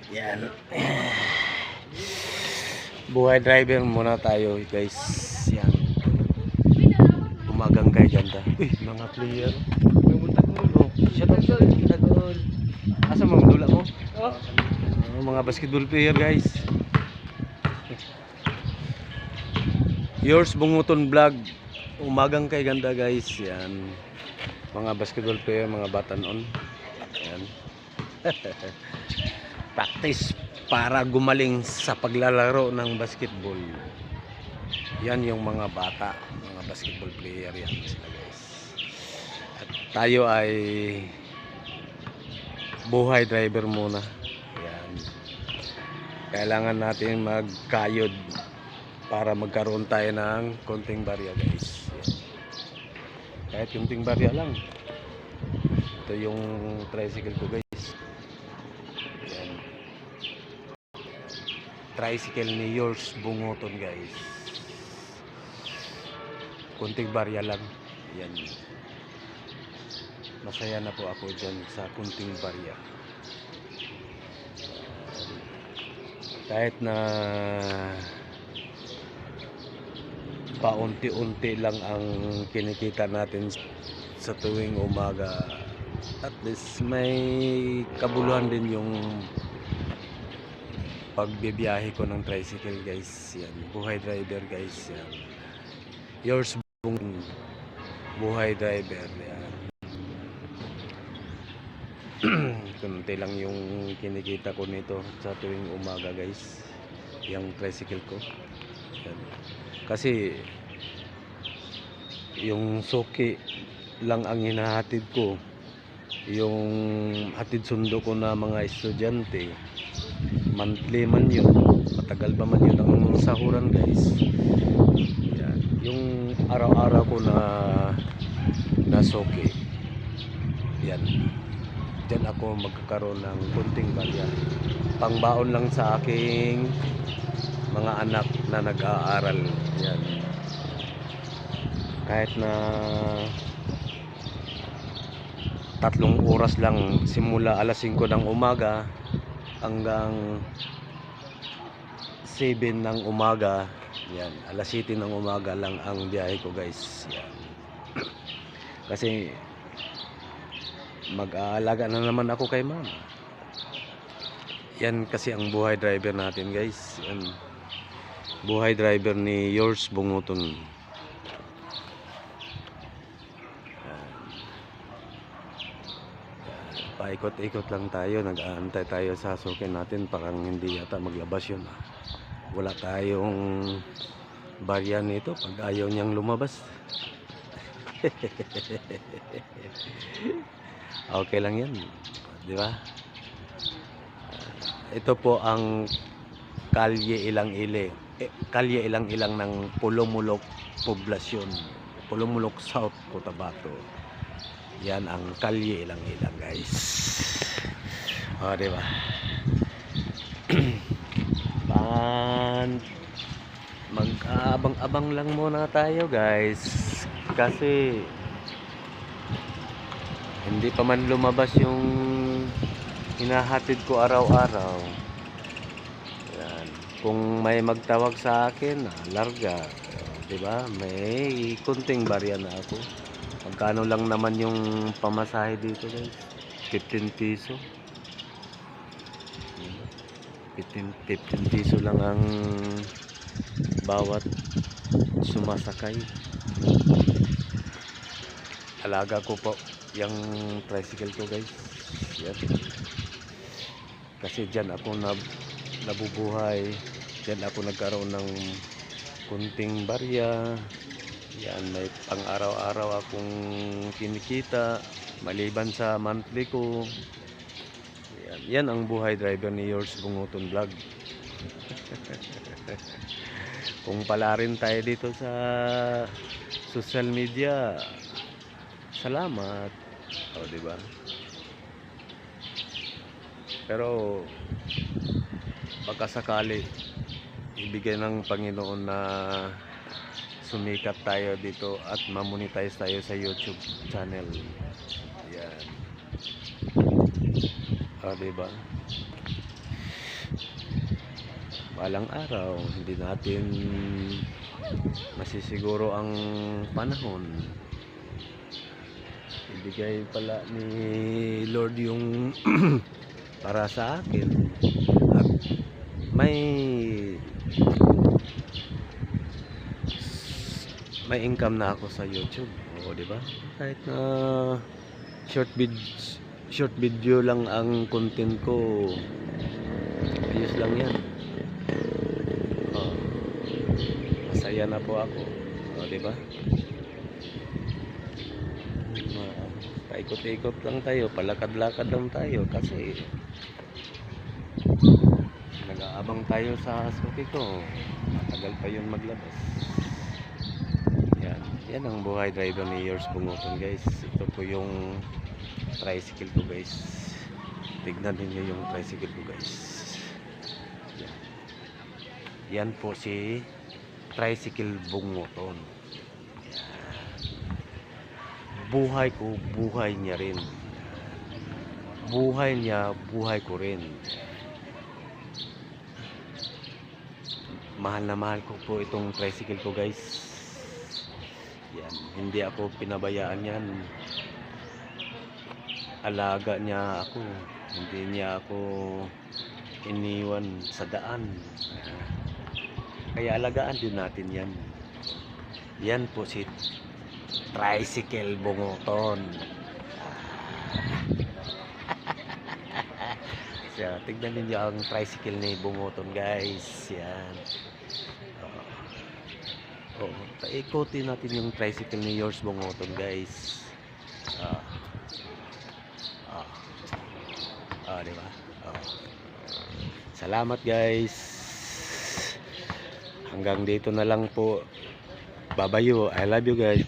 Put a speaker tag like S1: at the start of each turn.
S1: Yan. Buhay driver muna tayo guys. Yan. Umagang kay ganda. Uy, mga player. Pumunta ko mo. Shout out sir. Tagol. Asa mo dula mo? Oh. Mga basketball player guys. Yours Bunguton Vlog. Umagang kay ganda guys. Yan. Mga basketball player, mga batanon. Yan. Practice para gumaling sa paglalaro ng basketball. Yan yung mga bata, mga basketball player yan sila guys. At tayo ay buhay driver muna. Yan. Kailangan natin magkayod para magkaroon tayo ng konting barya guys. Yan. Kahit konting barya lang. Ito yung tricycle ko guys. Yan. Tricycle ni Yours Bunguton guys. Kunting barya lang. Yan. Masaya na po ako dyan sa kunting barya. Kahit na paunti-unti lang ang kinikita natin sa tuwing umaga, at least may kabuluhan din yung pagbibiyahe ko ng tricycle guys. Yan. Buhay driver guys. Yan. Yours buhay driver. Yan. Kunti lang yung kinikita ko nito sa tuwing umaga guys, yung tricycle ko. Yan. Kasi yung suki lang ang hinahatid ko, yung hatid sundo ko na mga estudyante, monthly man yun, matagal pa man yun ang sahuran guys. Yan. Yung araw-araw ko na suki, yan, dyan ako magkakaroon ng kunting barya, pangbaon lang sa aking mga anak na nag-aaral. Yan. Kahit na 3 oras lang, simula alas 5 ng umaga hanggang 7 ng umaga. Yan, alas 7 ng umaga lang ang biyahe ko guys. Yan. Kasi mag-aalaga na naman ako kay mama. Yan kasi ang buhay driver natin guys. Yan. Buhay driver ni Yours Bunguton. Paikot-ikot lang tayo, nag-aantay tayo sa sukin natin, parang hindi yata maglabas yun. Wala tayong barya nito pag ayaw niyang lumabas. Okay lang yan, di ba? Ito po ang Kalye Ilang-Ili, Kalye Ilang-Ilang ng Pulumulok Poblasyon, Pulumulok South, Cotabato. Yan ang Kalye Ilang-Ilang guys. O, diba? Mag-abang-abang lang muna tayo guys, kasi hindi pa man lumabas yung hinahatid ko araw-araw. Yan. Kung may magtawag sa akin, larga, diba? May kunting barya na ako. Magkano lang naman yung pamasahe dito guys? 15 piso. 15 piso lang ang bawat sumasakay. Alaga ko po yung tricycle ko guys. Yan. Kasi dyan ako nabubuhay. Dyan ako nagkaroon ng kunting barya. Yan, may pang araw-araw akong kinikita maliban sa monthly ko. Yan, yan ang buhay driver ni Yours Bunguton Vlog. Kung pala rin tayo dito sa social media, salamat. O, diba? Pero baka sakali ibigay ng Panginoon na sumikat tayo dito at mamonetize tayo sa YouTube channel. Yan. O, diba? balang araw hindi natin masisiguro ang panahon. Ibigay pala ni Lord yung para sa akin at may income na ako sa YouTube. O, di ba? Kahit na short video lang ang content ko, ayos lang yan. O, masaya na po ako. O, di ba? Paikot-ikot lang tayo, palakad-lakad lang tayo kasi nag-aabang tayo sa suki ko. Matagal pa yun maglabas. Yan ang buhay driver ni Yours Bunguton, guys. Ito po yung tricycle ko, guys. Tignan niyo yung tricycle ko, guys. Yan po si Tricycle Bunguton. Buhay ko, buhay niya rin. Buhay niya, buhay ko rin. Mahal na mahal ko po itong tricycle ko, guys. Yan, hindi ako pinabayaan yan. Alaga niya ako. Hindi niya ako iniwan sa daan. Kaya alagaan din natin yan. Yan po si Tricycle Bunguton. So, tignan niyo ang tricycle ni Bunguton, guys. Yan. Paikutin natin yung tricycle ni Yours Bunguton, guys. Diba? Salamat, guys. Hanggang dito na lang po. Babayo. I love you, guys.